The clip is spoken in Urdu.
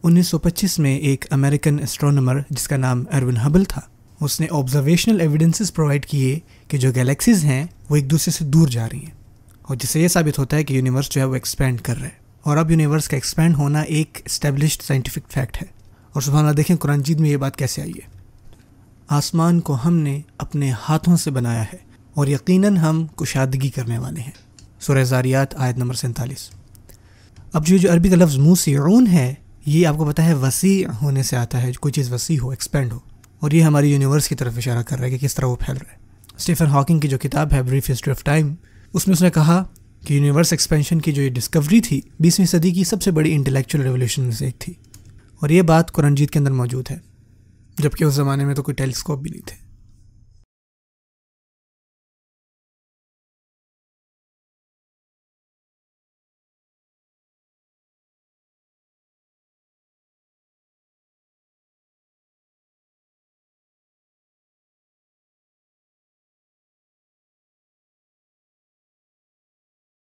1925 میں ایک امریکن اسٹرونومر جس کا نام ایروین ہبل تھا، اس نے آبزرویشنل ایویڈنسز پرووائڈ کیے کہ جو گیلیکسیز ہیں وہ ایک دوسرے سے دور جا رہی ہیں، اور جس سے یہ ثابت ہوتا ہے کہ یونیورس جو ہے وہ ایکسپینڈ کر رہا ہے، اور اب یونیورس کا ایکسپینڈ ہونا ایک اسٹیبلشڈ سائنٹیفک فیکٹ ہے۔ اور سبحان اللہ، دیکھیں قرآن مجید میں یہ بات کیسے آئی ہے، آسمان کو ہم نے اپنے ہاتھوں سے بنایا ہے اور یقیناً ہم کشادگی کرنے والے ہیں، سورہ ذاریات آیت نمبر 47۔ اب جو عربی کا لفظ موسعون ہے، یہ آپ کو پتہ ہے وسیع ہونے سے آتا ہے، کوئی چیز وسیع ہو، ایکسپینڈ ہو، اور یہ ہماری یونیورس کی طرف اشارہ کر رہا ہے کہ کس طرح وہ پھیل رہا ہے۔ اسٹیفن ہاکنگ کی جو کتاب ہے بریف ہسٹری آف ٹائم، اس میں اس نے کہا کہ یونیورس ایکسپینشن کی جو یہ ڈسکوری تھی 20ویں صدی کی سب سے بڑی انٹلیکچوئل ریولیوشن میں سے ایک تھی، اور یہ بات قرآن مجید کے اندر موجود ہے، جبکہ اس زمانے میں تو کوئی ٹیلیسکوپ بھی نہیں تھے۔